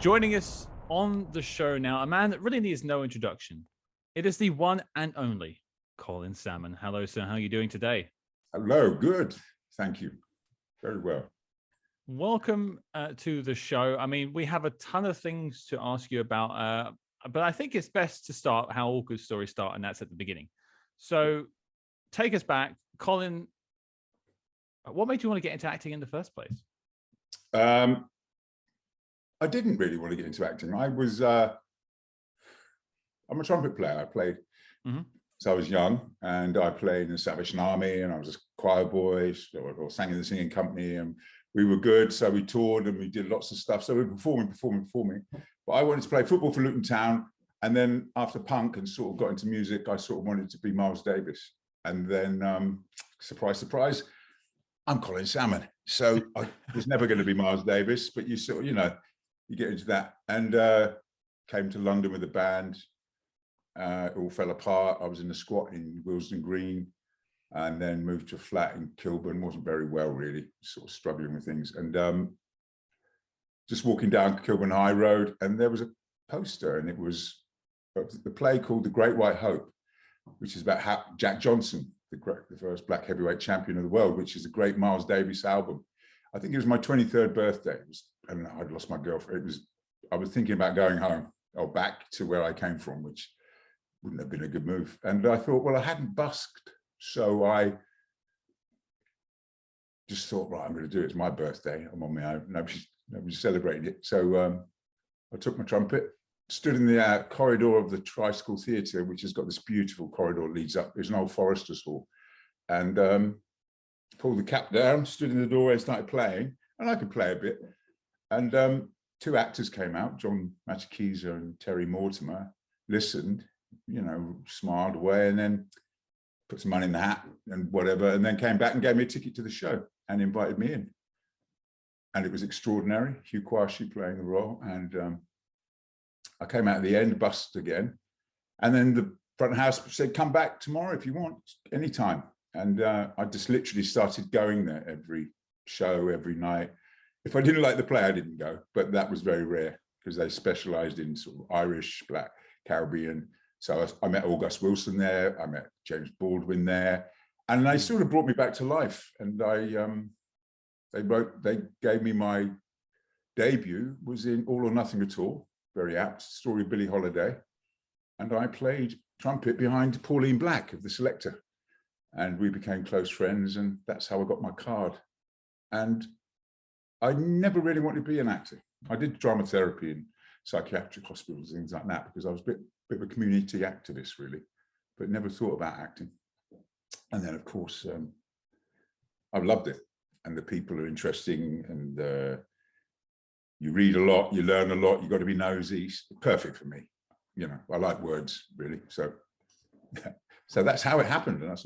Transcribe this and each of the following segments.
Joining us on the show now, a man that really needs no introduction. It is the one and only Colin Salmon. Hello, sir. How are you doing today? Hello. Good. Thank you. Very well. Welcome to the show. I mean, we have a ton of things to ask you about, but I think it's best to start how all good stories start, and that's at the beginning. So take us back. Colin, what made you want to get into acting in the first place? I didn't really want to get into acting. I'm a trumpet player. I played, so I was young, and I played in the Salvation Army, and I was a choir boy, or sang in the singing company, and we were good. So we toured and we did lots of stuff. So we were performing. But I wanted to play football for Luton Town. And then after punk and sort of got into music, I sort of wanted to be Miles Davis. And then, surprise, surprise, I'm Colin Salmon. So I was never going to be Miles Davis, but you sort of, you get into that. And came to London with a band. It all fell apart. I was in a squat in Willesden Green, and then moved to a flat in Kilburn. Wasn't very well, really, sort of struggling with things. And just walking down Kilburn High Road, and there was a poster, and it was the play called The Great White Hope, which is about Jack Johnson, the first black heavyweight champion of the world, which is a great Miles Davis album. I think it was my 23rd birthday, and I'd lost my girlfriend. I was thinking about going home or back to where I came from, which wouldn't have been a good move. And I thought, well, I hadn't busked, so I just thought, right, I'm going to do it. It's my birthday. I'm on my own. Nobody's celebrating it. So I took my trumpet, stood in the corridor of the Tricycle Theatre, which has got this beautiful corridor leads up. It's an old Forester's Hall, and pulled the cap down, stood in the doorway, and started playing. And I could play a bit. And two actors came out, John Machachiza and Terry Mortimer, listened, smiled away, and then put some money in the hat and whatever, and then came back and gave me a ticket to the show and invited me in. And it was extraordinary. Hugh Quashie playing the role. And I came out at the end, busked again. And then the front of house said, come back tomorrow if you want, anytime. And I just literally started going there every show, every night. If I didn't like the play, I didn't go, but that was very rare because they specialized in sort of Irish, Black, Caribbean. So I met August Wilson there. I met James Baldwin there, and they sort of brought me back to life. And they gave me my debut was in All or Nothing at All, very apt story of Billie Holiday, and I played trumpet behind Pauline Black of the Selector, and we became close friends, and that's how I got my card. And I never really wanted to be an actor. I did drama therapy in psychiatric hospitals, things like that, because I was a bit of a community activist, really, but never thought about acting. And then, of course, I loved it, and the people are interesting, and you read a lot, you learn a lot, you've got to be nosy. Perfect for me. I like words, really. So that's how it happened. And I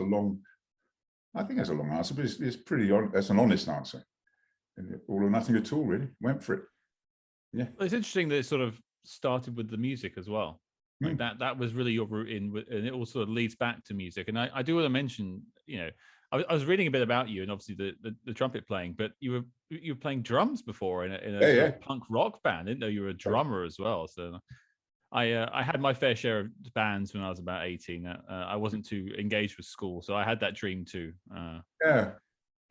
think that's a long answer, but it's pretty honest. That's an honest answer. And All or Nothing at All, really. Went for it. Yeah. Well, it's interesting that it sort of started with the music as well. Like that was really your route in, and it all sort of leads back to music. And I do want to mention, I was reading a bit about you, and obviously the trumpet playing, but you were playing drums before in a sort of punk rock band. I didn't know you were a drummer as well. So I had my fair share of bands when I was about 18. I wasn't too engaged with school, so I had that dream too.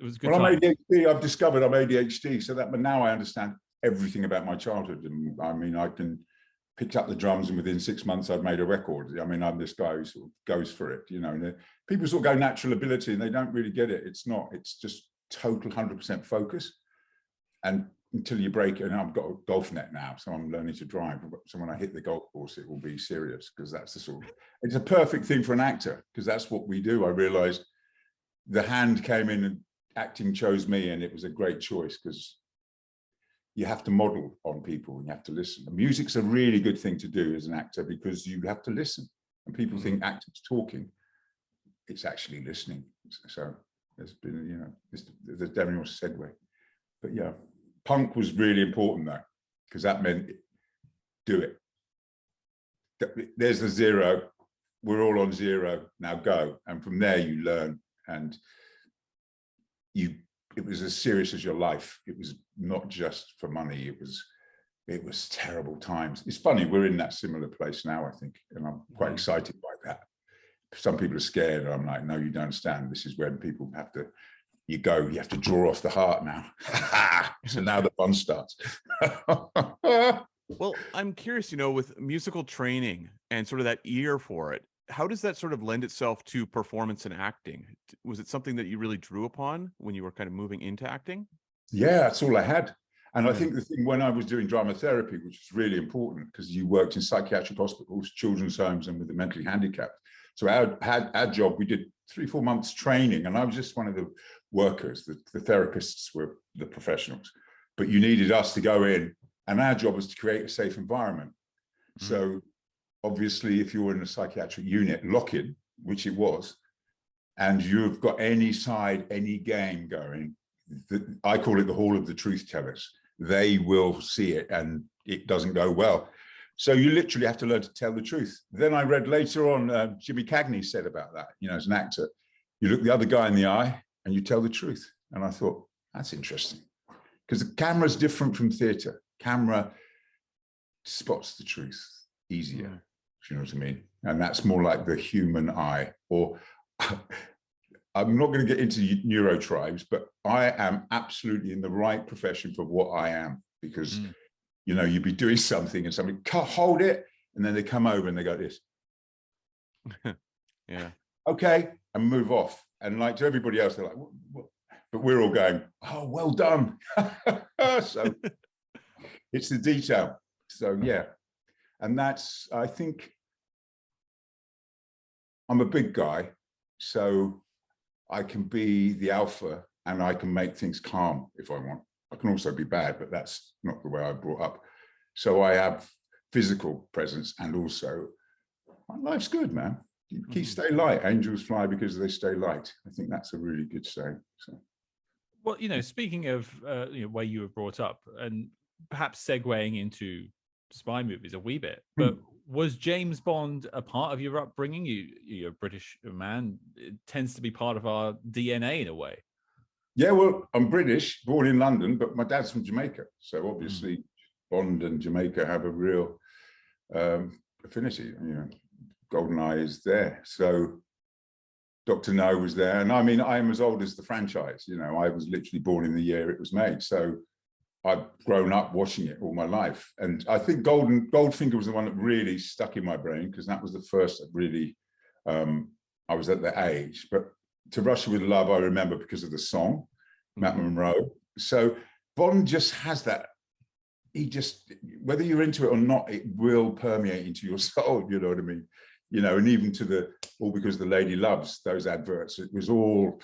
It was a good. Well, I'm ADHD. I've discovered I'm ADHD, so but now I understand everything about my childhood. And I mean, I can pick up the drums, and within 6 months I've made a record. I mean, I'm this guy who sort of goes for it, And people sort of go natural ability, and they don't really get it. It's not. It's just total 100% focus. And until you break it, and I've got a golf net now, so I'm learning to drive. So when I hit the golf course, it will be serious, because that's the sort of. It's a perfect thing for an actor, because that's what we do. I realised the hand came in, and acting chose me, and it was a great choice, because you have to model on people and you have to listen. And music's a really good thing to do as an actor, because you have to listen. And people think acting's talking. It's actually listening. So there's been, there's definitely a segue. But yeah, punk was really important though, because that meant do it. There's the zero. We're all on zero. Now go. And from there you learn. And it was as serious as your life. It was not just for money. It was it was terrible times. It's funny, we're in that similar place now, I think, and I'm quite excited by that. Some people are scared. I'm like, no, you don't understand. This is when people have to, you have to draw off the heart now. So now the fun starts. Well, I'm curious, with musical training and sort of that ear for it, how does that sort of lend itself to performance and acting? Was it something that you really drew upon when you were kind of moving into acting? Yeah, that's all I had. And I think the thing, when I was doing drama therapy, which was really important because you worked in psychiatric hospitals, children's homes, and with the mentally handicapped. So our job, we did 3-4 months training, and I was just one of the workers. The therapists were the professionals, but you needed us to go in, and our job was to create a safe environment. So obviously, if you're in a psychiatric unit, lock-in, which it was, and you've got any side, any game going, I call it the Hall of the Truth Tellers. They will see it, and it doesn't go well. So you literally have to learn to tell the truth. Then I read later on, Jimmy Cagney said about that, as an actor, you look the other guy in the eye and you tell the truth. And I thought, that's interesting. Because the camera's different from theater. Camera spots the truth easier, if you know what I mean. And that's more like the human eye. Or I'm not going to get into neurotribes, but I am absolutely in the right profession for what I am, because you'd be doing something and somebody can't hold it, and then they come over and they go this. Yeah. Okay, and move off. And like to everybody else, they're like, what? But we're all going, oh, well done. So it's the detail. So yeah. And that's, I think, I'm a big guy, so I can be the alpha and I can make things calm if I want. I can also be bad, but that's not the way I brought up. So I have physical presence, and also my life's good, man. You keep stay light. Angels fly because they stay light. I think that's a really good saying. So, well, speaking of where you were brought up, and perhaps segueing into spy movies a wee bit, but was James Bond a part of your upbringing? You're a British man. It tends to be part of our DNA in a way. Yeah, well, I'm British, born in London, but my dad's from Jamaica. So obviously Bond and Jamaica have a real affinity. GoldenEye is there. So Dr. No was there. And I mean, I'm as old as the franchise. I was literally born in the year it was made. So I've grown up watching it all my life. And I think Goldfinger was the one that really stuck in my brain, because that was the first that really, I was at the age. But To Russia with Love, I remember because of the song, Marilyn Monroe. So Bond just has that. He just, whether you're into it or not, it will permeate into your soul. You know what I mean? And even to All Because the Lady Loves, those adverts, it was all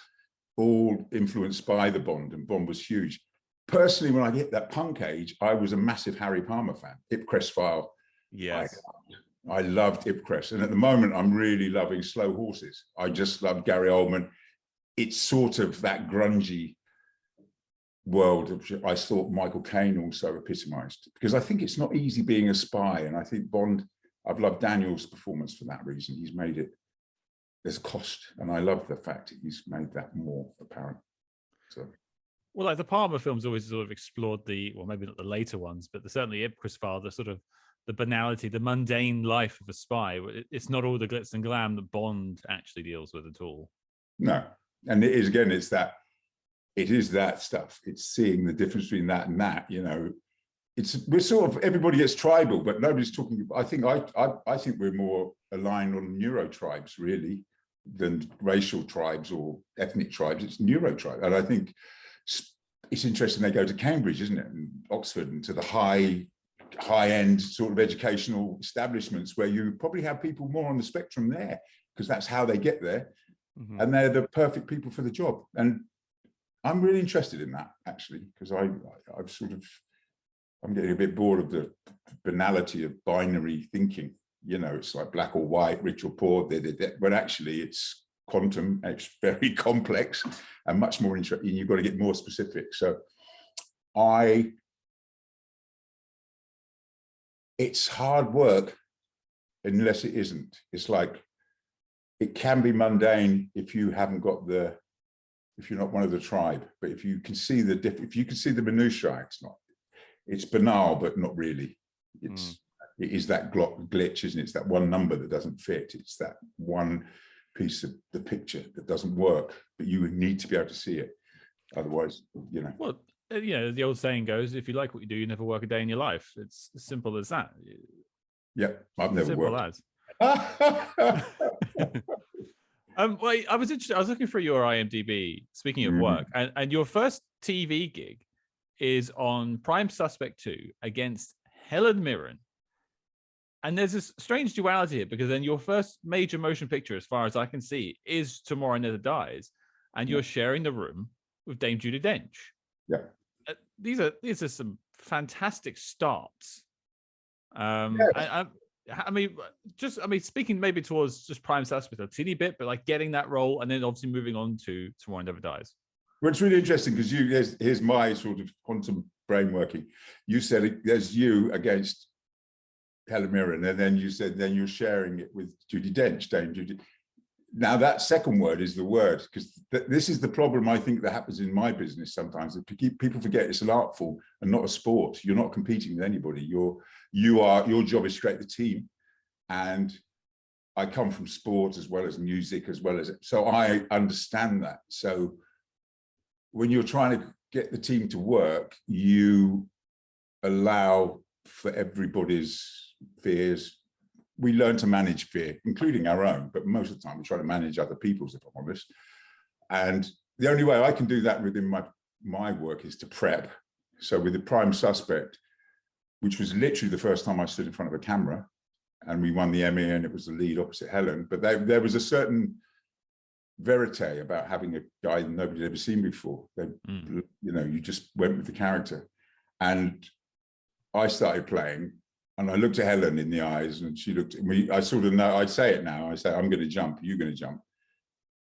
influenced by the Bond, and Bond was huge. Personally, when I hit that punk age, I was a massive Harry Palmer fan. Ipcress File. Yes. I loved Ipcress. And at the moment, I'm really loving Slow Horses. I just love Gary Oldman. It's sort of that grungy world of, I thought Michael Caine also epitomized, because I think it's not easy being a spy. And I think Bond, I've loved Daniel's performance for that reason. He's made it, there's cost. And I love the fact that he's made that more apparent. So. Well, like the Palmer films always sort of explored maybe not the later ones, but certainly Ipcress File, the sort of the banality, the mundane life of a spy. It's not all the glitz and glam that Bond actually deals with at all. No. And it is, again, it is that stuff. It's seeing the difference between that and that, we're sort of, everybody gets tribal, but nobody's talking. I think we're more aligned on neurotribes really than racial tribes or ethnic tribes. It's neurotribe. And I think it's interesting they go to Cambridge, isn't it? And Oxford, and to the high-end sort of educational establishments where you probably have people more on the spectrum there, because that's how they get there. And they're the perfect people for the job. And I'm really interested in that, actually, because I'm getting a bit bored of the banality of binary thinking. It's like black or white, rich or poor, but actually it's quantum, it's very complex and much more interesting. You've got to get more specific. So it's hard work unless it isn't. It's like, it can be mundane if you haven't got if you're not one of the tribe, but if you can see the minutiae, it's not. it's banal, but not really. It is that glitch, isn't it? It's that one number that doesn't fit. It's that one piece of the picture that doesn't work, but you need to be able to see it. Otherwise, you know. Well, you know, the old saying goes, if you like what you do, you never work a day in your life. It's as simple as that. Yeah, I've never simple worked. As. Well, I was interested. I was looking for your IMDb. Speaking of work, and your first TV gig is on Prime Suspect 2 against Helen Mirren. And there's this strange duality here, because then your first major motion picture, as far as I can see, is Tomorrow Never Dies, and you're sharing the room with Dame Judi Dench. Yeah, these are some fantastic starts. I mean, speaking maybe towards just Prime Suspect a teeny bit, but like getting that role and then obviously moving on to Tomorrow Never Dies. Well, it's really interesting because here's my sort of quantum brain working. You said there's you against Helen Mirren, and then you said then you're sharing it with Judi Dench, Dame Judi. Now that second word is the word, because this is the problem I think that happens in my business sometimes. That people forget it's an art form and not a sport. You're not competing with anybody. Your job is to create the team, and I come from sport as well as music, so I understand that. So when you're trying to get the team to work, you allow for everybody's fears. We learn to manage fear, including our own, but most of the time we try to manage other people's, if I'm honest. And the only way I can do that within my work is to prep. So with the Prime Suspect, which was literally the first time I stood in front of a camera, and we won the Emmy, and it was the lead opposite Helen, but there was a certain verite about having a guy nobody had ever seen before. You know, you just went with the character. And I started playing, and I looked at Helen in the eyes, and she looked at me. I sort of know, I'd say it now. I say, I'm going to jump. Are you going to jump?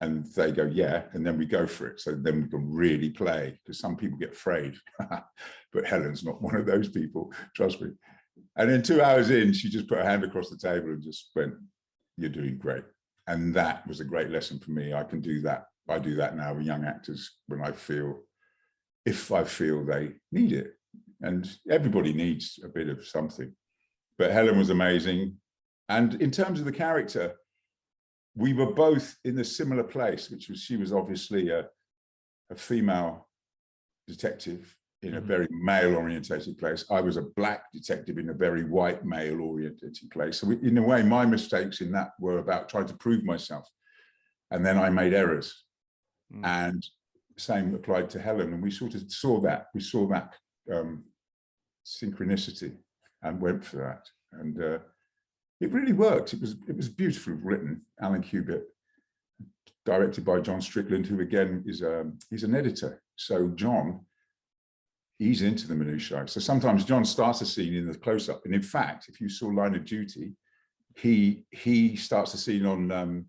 And they go, yeah. And then we go for it. So then we can really play, because some people get afraid. But Helen's not one of those people, trust me. And then 2 hours in, she just put her hand across the table and just went, you're doing great. And that was a great lesson for me. I can do that. I do that now with young actors when if I feel they need it. And everybody needs a bit of something. But Helen was amazing. And in terms of the character, we were both in a similar place, which was she was obviously a female detective in a very male-orientated place. I was a black detective in a very white male-orientated place. So in a way, my mistakes in that were about trying to prove myself. And then I made errors. And same applied to Helen. And we sort of saw that. We saw that synchronicity and went for that. And it really worked. It was beautifully written. Alan Cubitt, directed by John Strickland, who again is he's an editor. So John, he's into the minutiae. So sometimes John starts a scene in the close-up, and in fact, if you saw Line of Duty, he starts the scene on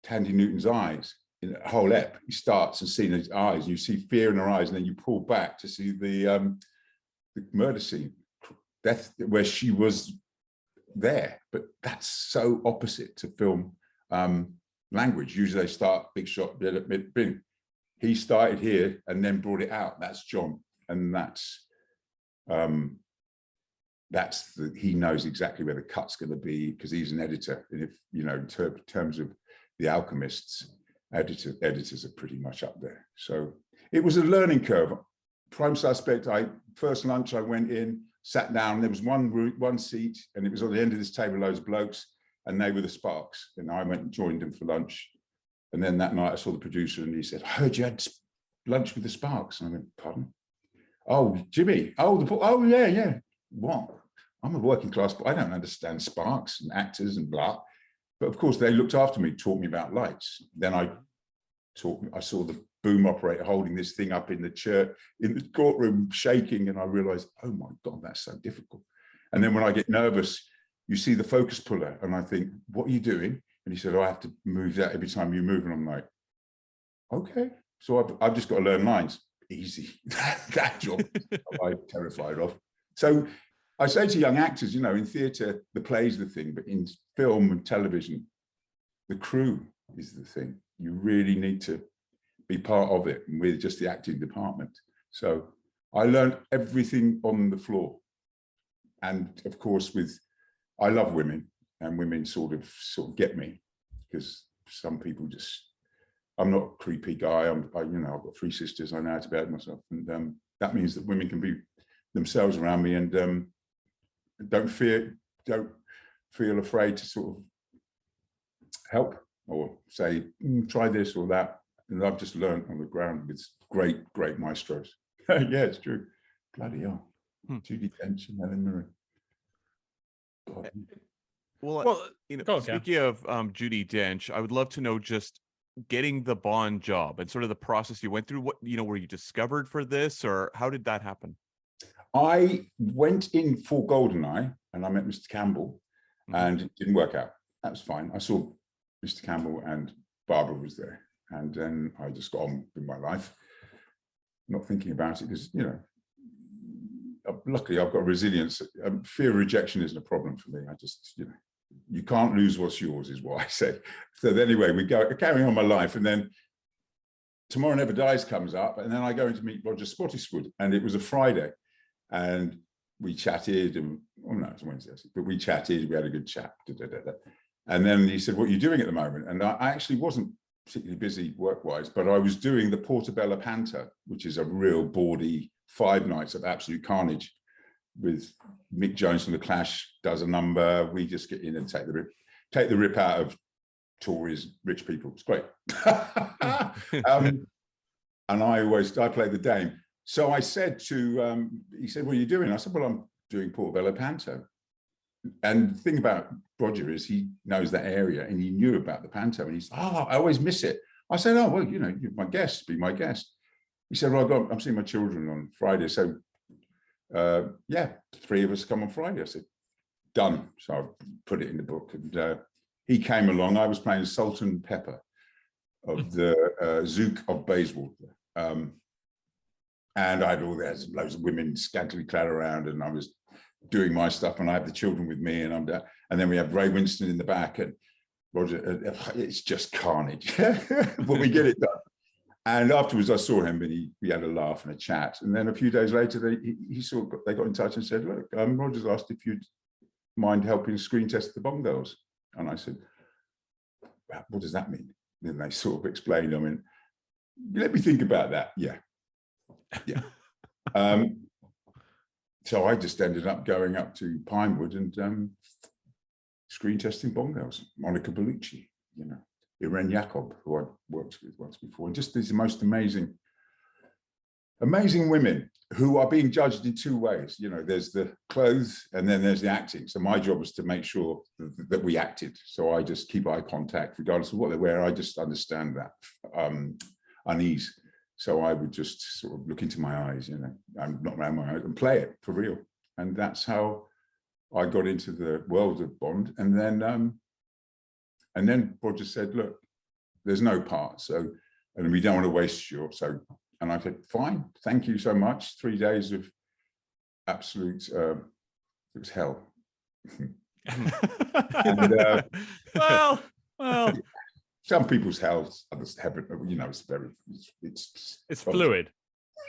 Tandy Newton's eyes. In a whole ep, he starts and seeing his eyes, and you see fear in her eyes, and then you pull back to see the murder scene, death, where she was there. But that's so opposite to film language. Usually they start big shot, bing. He started here and then brought it out. That's John, and he knows exactly where the cut's going to be, because he's an editor. And if you know, in terms of The Alchemists, editors are pretty much up there. So it was a learning curve. Prime Suspect, first lunch I went in, sat down, there was one seat, and it was on the end of this table, loads of blokes, and they were the Sparks. And I went and joined them for lunch. And then that night I saw the producer, and he said, I heard you had lunch with the Sparks. And I went, pardon? Oh, Jimmy. Oh, yeah. What? I'm a working class, but I don't understand Sparks and actors and blah. But of course, they looked after me, taught me about lights. Then I saw the boom operator holding this thing up in the church, in the courtroom, shaking, and I realized, oh my God, that's so difficult. And then when I get nervous, you see the focus puller, and I think, what are you doing? And he said, oh, I have to move that every time you move. And I'm like, okay. So I've just got to learn lines. Easy. That job I'm terrified of. So I say to young actors, you know, in theatre, the play's the thing, but in film and television, the crew is the thing. You really need to be part of it, and we're just the acting department. So I learned everything on the floor. And of course, I love women, and women sort of get me, because some people just, I'm not a creepy guy. I've got 3 sisters. I know how to behave myself. And that means that women can be themselves around me, and don't feel afraid to sort of help or say, try this or that. And I've just learned on the ground with great maestros. Yeah, it's true. Bloody hell. Judy Dench and Helen Mirren. God. Well, speaking of Judi Dench, I would love to know just getting the Bond job and sort of the process you went through. What, were you discovered for this, or how did that happen? I went in for GoldenEye and I met Mr. Campbell, and it didn't work out. That was fine. I saw Mr. Campbell and Barbara was there, and then I just got on with my life, not thinking about it, because, luckily I've got resilience. Fear of rejection isn't a problem for me. I just, you can't lose what's yours, is what I say. So anyway, we go carrying on my life, and then Tomorrow Never Dies comes up, and then I go in to meet Roger Spottiswoode, and it was a Friday, and we chatted, and no, it's Wednesday, but we chatted, we had a good chat, and then he said, "What are you doing at the moment?" And I actually wasn't particularly busy work-wise, but I was doing the Portobello Panto, which is a real bawdy 5 nights of absolute carnage, with Mick Jones from The Clash does a number. We just get in and take the rip out of Tories, rich people. It's great. And I play the dame. So I said to, he said, "What are you doing?" I said, "Well, I'm doing Portobello Panto." And the thing about Roger is he knows that area, and he knew about the Panto, and he's, "Oh, I always miss it." I said, "Oh, well, you're my guest, be my guest." He said, "Well, I'm seeing my children on Friday, so yeah, 3 of us come on Friday." I said, "Done." So I put it in the book, and he came along. I was playing Sultan Pepper of the Zouk of Bayswater, and I had loads of women scantily clad around, and I was doing my stuff, and I have the children with me, and I'm there, and then we have Ray Winston in the back, and Roger. It's just carnage, but we get it done. And afterwards, I saw him, and we had a laugh and a chat. And then a few days later, they got in touch and said, "Look, Roger's asked if you'd mind helping screen test the Bond girls." And I said, "What does that mean?" And they sort of explained. I mean, let me think about that. Yeah. So I just ended up going up to Pinewood and screen testing Bond girls. Monica Bellucci, Irene Jacob, who I'd worked with once before, and just these most amazing women who are being judged in 2 ways. There's the clothes, and then there's the acting. So my job was to make sure that we acted. So I just keep eye contact, regardless of what they wear. I just understand that unease. So I would just sort of look into my eyes, I'm not around my eyes, and play it for real. And that's how I got into the world of Bond. And then Roger said, "Look, there's no part, and we don't want to waste your." And I said, "Fine, thank you so much." 3 days of absolute, it was hell. And, well, some people's hell, others heaven. It's fluid.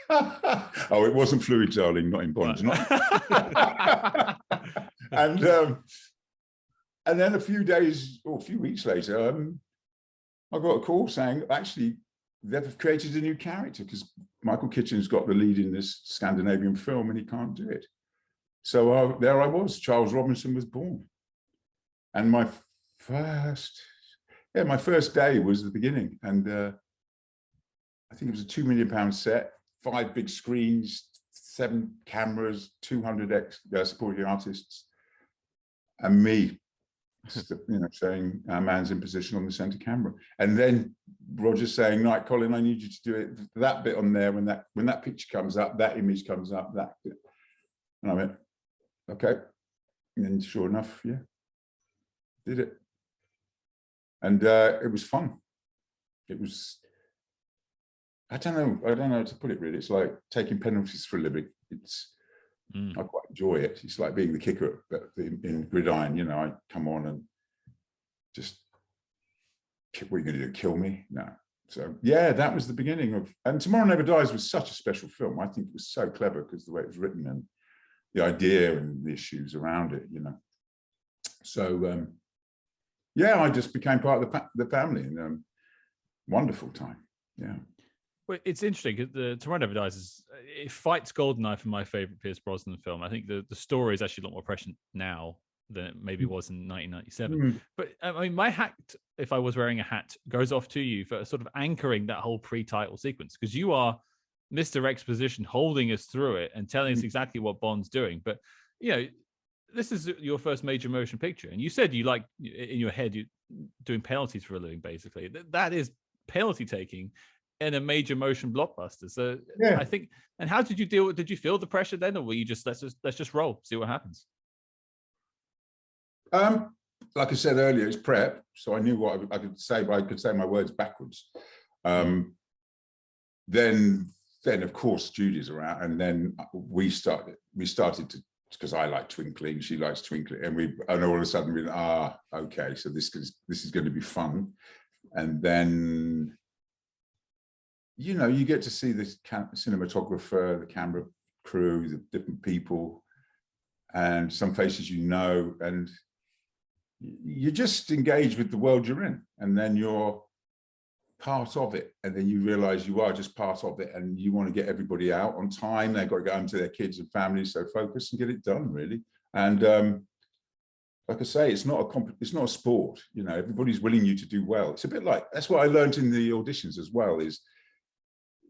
Oh, it wasn't fluid, darling. Not in Bond. Not. And then a few weeks later, I got a call saying, actually, they've created a new character because Michael Kitchen's got the lead in this Scandinavian film and he can't do it. So there I was. Charles Robinson was born, and my first day was the beginning. And I think it was a £2 million set, 5 big screens, 7 cameras, 200 supporting artists, and me, saying "Our man's in position" on the center camera. And then Roger saying, "Right, Colin, I need you to do it, that bit on there, when that picture comes up, that image comes up, that bit." And I went, "Okay." And then sure enough, yeah, did it. And it was fun. It was, I don't know how to put it really. It's like taking penalties for a living. I quite enjoy it. It's like being the kicker in Gridiron. I come on and just, "What are you going to do? Kill me?" No, So yeah, that was the beginning of, and Tomorrow Never Dies was such a special film. I think it was so clever because the way it was written and the idea and the issues around it, you know. So yeah, I just became part of the family, and wonderful time. Yeah. Well, it's interesting because the Tomorrow Never Dies it fights Goldeneye for my favorite Pierce Brosnan film. I think the story is actually a lot more prescient now than it maybe was in 1997. But I mean, my hat, if I was wearing a hat, goes off to you for sort of anchoring that whole pre-title sequence, because you are Mr. Exposition holding us through it and telling us exactly what Bond's doing. But, you know, this is your first major motion picture. And you said you like, in your head, you doing penalties for a living, basically. That is penalty taking in a major motion blockbuster. So yeah. I think, and how did you deal with, did you feel the pressure then, or were you just, let's just roll, see what happens? Like I said earlier, it's prep. So I knew what I could say, but I could say my words backwards. Then of course Judy's around, and then we started to, because I like twinkling, she likes twinkling, and all of a sudden we okay, so this is going to be fun. And then, you know, you get to see this cinematographer, the camera crew, the different people, and some faces you know, and you just engage with the world you're in, and then you're part of it, and then you realize you are just part of it, and you want to get everybody out on time. They've got to go home to their kids and families, so focus and get it done, really. And like I say, it's not a sport. You know, everybody's willing you to do well. It's a bit like, that's what I learned in the auditions as well, is,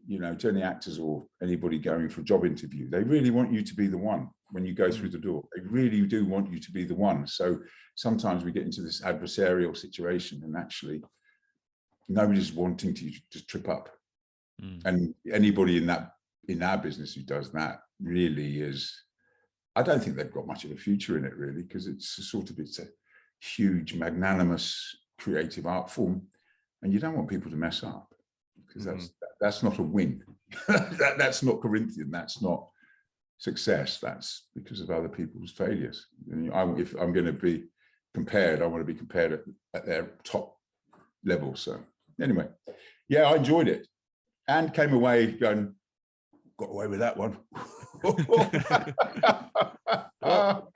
you know, to any actors or anybody going for a job interview, they really want you to be the one when you go through the door. They really do want you to be the one. So sometimes we get into this adversarial situation, and actually nobody's wanting to just trip up. And anybody in our business who does that really is, I don't think they've got much of a future in it, really, because it's a huge, magnanimous, creative art form, and you don't want people to mess up, because that's not a win. That's not Corinthian. That's not success. That's because of other people's failures. And if I'm going to be compared, I want to be compared at their top level. So anyway, yeah, I enjoyed it and came away going, got away with that one. Well,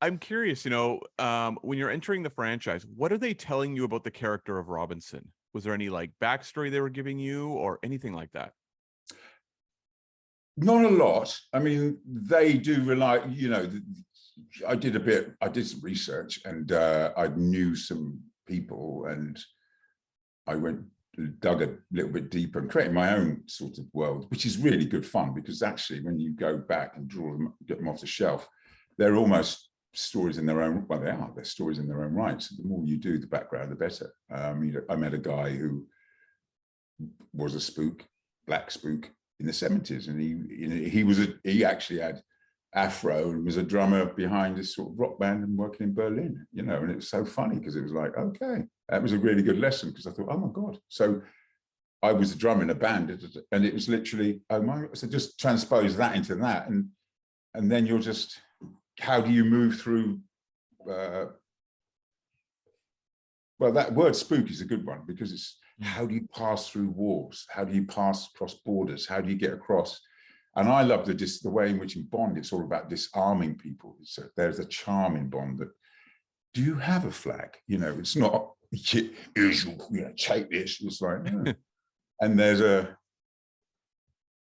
I'm curious, you know, when you're entering the franchise, what are they telling you about the character of Robinson? Was there any like backstory they were giving you or anything like that? Not a lot. I mean, they do rely, you know, I did some research, and I knew some people, and I dug a little bit deeper and created my own sort of world, which is really good fun, because actually when you go back and draw them, get them off the shelf, they're almost stories in their own, well, they're stories in their own right. So the more you do the background, the better. You know, I met a guy who was a spook, black spook in the 70s, and he actually had afro and was a drummer behind this sort of rock band and working in Berlin, you know, and it was so funny because it was like, okay, that was a really good lesson, because I thought, oh my God. So I was a drummer in a band, and it was literally, oh my, so just transpose that into that, and then you're just, how do you move through, well, that word spook is a good one, because it's, how do you pass through walls? How do you pass across borders? How do you get across? And I love the way in which in Bond, it's all about disarming people. So there's a charm in Bond that, do you have a flag? You know, it's not, you know, take this. It's like, no. And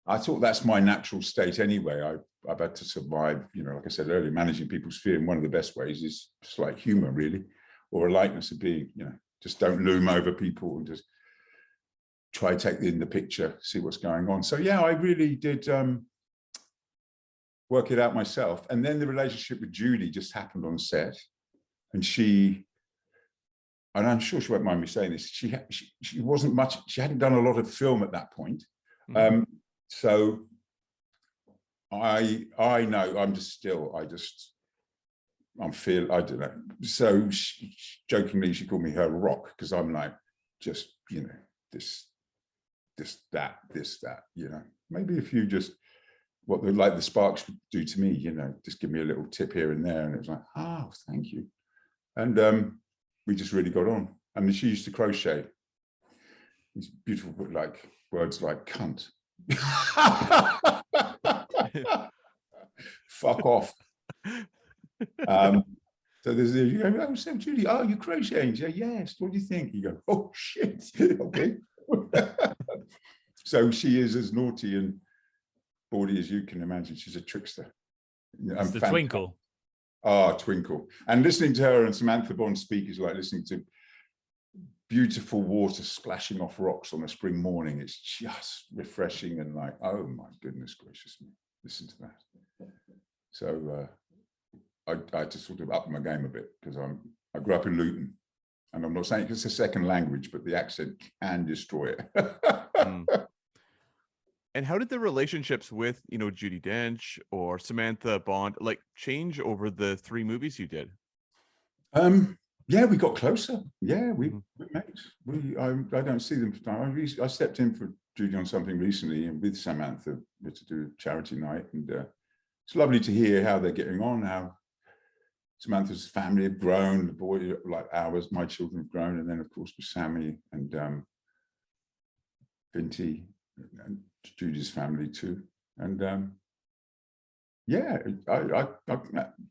I thought that's my natural state anyway. I've had to survive, you know, like I said earlier, managing people's fear. And one of the best ways is just like humor, really, or a lightness of being, you know, just don't loom over people and just try to take in the picture, see what's going on. So yeah, I really did work it out myself. And then the relationship with Judy just happened on set. And and I'm sure she won't mind me saying this, she wasn't much, she hadn't done a lot of film at that point. So I know, I don't know. So jokingly, she called me her rock, because I'm like, just, you know, this, that, you know, maybe if you just, what like the sparks would do to me, you know, just give me a little tip here and there. And it was like, oh, thank you. And we just really got on. I mean, she used to crochet. these beautiful like words like cunt. Fuck off. So there's you go, oh, so Judy, oh, you're crocheting? Yeah, yes. What do you think? You go, oh shit. Okay. So she is as naughty and bawdy as you can imagine. She's a trickster. It's the twinkle. Ah, twinkle. And listening to her and Samantha Bond speak is like listening to beautiful water splashing off rocks on a spring morning. It's just refreshing and like, oh my goodness gracious me, listen to that. So I had to sort of up my game a bit because I grew up in Luton, and I'm not saying it's a second language, but the accent can destroy it. And how did the relationships with, Judi Dench or Samantha Bond like change over the 3 movies you did? Yeah, we got closer. Yeah, we met. I don't see them for time. I stepped in for Judy on something recently, and with Samantha to do a charity night, and it's lovely to hear how they're getting on. How Samantha's family have grown, the boy like ours, my children have grown, and then of course with Sammy and Vinty and Judy's family too. And yeah,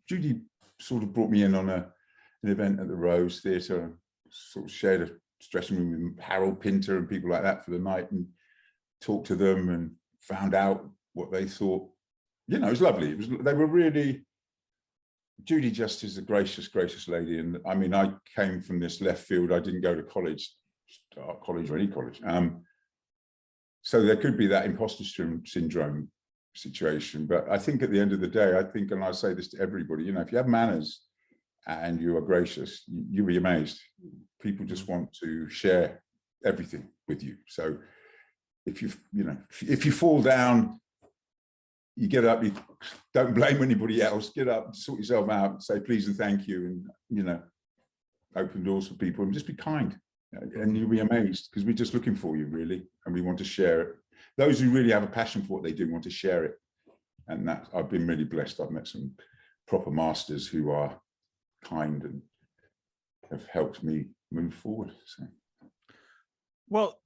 Judy sort of brought me in on an event at the Rose Theatre, sort of shared a dressing room with Harold Pinter and people like that for the night, and talked to them and found out what they thought. It was lovely. They were really, Judy just is a gracious lady. And I mean, I came from this left field. I didn't go to college or any college. So there could be that imposter syndrome situation. But I think at the end of the day, and I say this to everybody, if you have manners and you are gracious, you'll be amazed. People just want to share everything with you. So if you fall down, you get up, you don't blame anybody else, get up, sort yourself out, say please and thank you, and open doors for people, and just be kind. And you'll be amazed, because we're just looking for you, really, and we want to share it. Those who really have a passion for what they do want to share it, and that I've been really blessed. I've met some proper masters who are kind and have helped me move forward. So, well,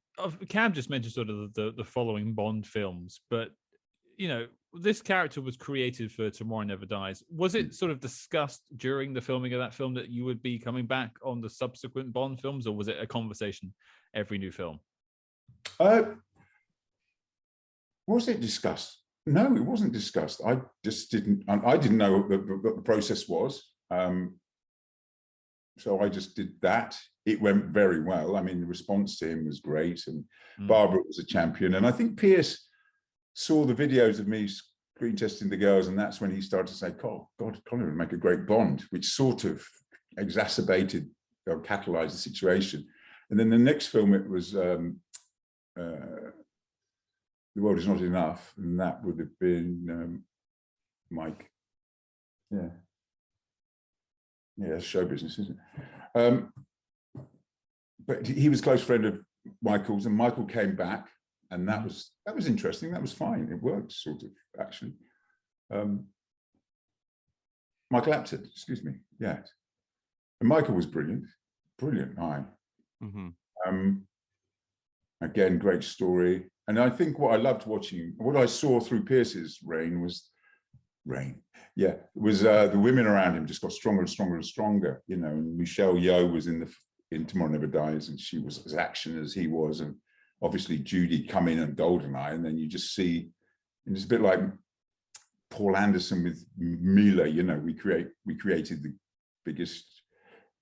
Cam just mentioned sort of the following Bond films, but this character was created for Tomorrow Never Dies. Was it sort of discussed during the filming of that film that you would be coming back on the subsequent Bond films, or was it a conversation every new film? Was it discussed? No, it wasn't discussed. I didn't know what the process was. So I just did that. It went very well. I mean, the response to him was great, and Barbara was a champion. And I think Pierce saw the videos of me screen testing the girls, and that's when he started to say, God, Colin would make a great Bond, which sort of exacerbated or catalyzed the situation. And then the next film, it was The World Is Not Enough, and that would have been Mike. Yeah, it's show business, isn't it? But he was a close friend of Michael's, and Michael came back, and that was interesting. That was fine. It worked, sort of, actually. Michael Apted, excuse me. Yeah, and Michael was brilliant. Aye. Again, great story. And I think what I loved watching, what I saw through Pierce's reign was the women around him just got stronger and stronger and stronger. And Michelle Yeoh was in Tomorrow Never Dies, and she was as action as he was, and obviously Judy come in and Goldeneye, and then you just see, and it's a bit like Paul Anderson with Mila. We created the biggest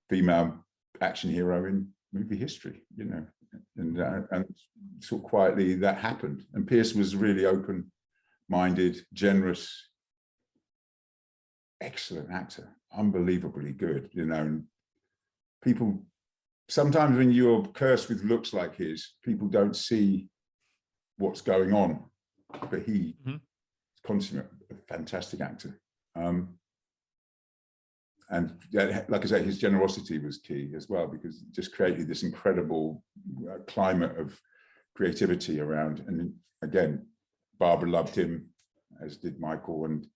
female action hero in movie history. And sort of quietly that happened. And Pierce was really open-minded, generous, excellent actor, unbelievably good. And people, sometimes when you're cursed with looks like his, people don't see what's going on, but he consummate, a fantastic actor. And like I say, his generosity was key as well, because it just created this incredible climate of creativity around. And again, Barbara loved him, as did Michael, and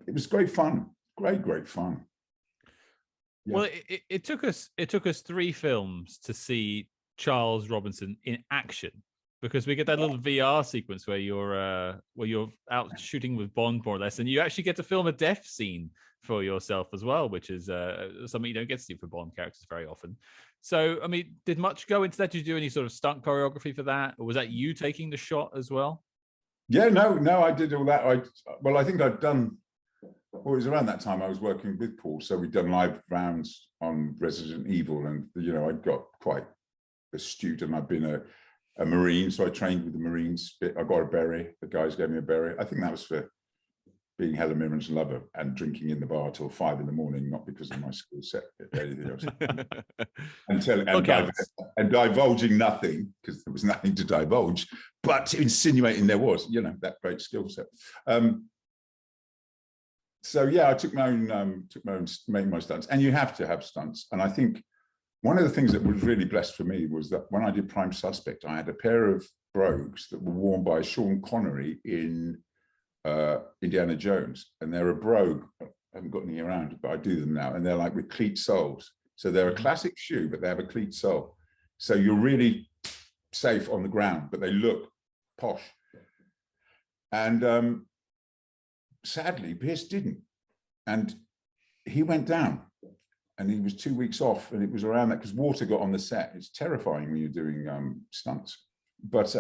it was great fun. Great fun. Yeah. Well, it took us 3 films to see Charles Robinson in action, because we get that little VR sequence where you're out shooting with Bond more or less, and you actually get to film a death scene for yourself as well, which is something you don't get to see for Bond characters very often. So, I mean, did much go into that? Did you do any sort of stunt choreography for that, or was that you taking the shot as well? Yeah, no, I did all that. I think I'd done. Well, it was around that time I was working with Paul, so we'd done live rounds on Resident Evil, and I'd got quite astute, and I'd been a Marine, so I trained with the Marines. I got a beret. The guys gave me a beret. I think that was for being Helen Mirren's lover and drinking in the bar till 5 a.m, not because of my skill set, anything else. and divulging nothing, because there was nothing to divulge, but insinuating there was, that great skill set. So yeah, I made my stunts, and you have to have stunts. And I think one of the things that was really blessed for me was that when I did Prime Suspect, I had a pair of brogues that were worn by Sean Connery in Indiana Jones, and they're a brogue. I haven't got any around, but I do them now, and they're like with cleat soles. So they're a classic shoe, but they have a cleat sole. So you're really safe on the ground, but they look posh. And sadly, Pierce didn't, and he went down, and he was 2 weeks off, and it was around that because water got on the set. It's terrifying when you're doing stunts, but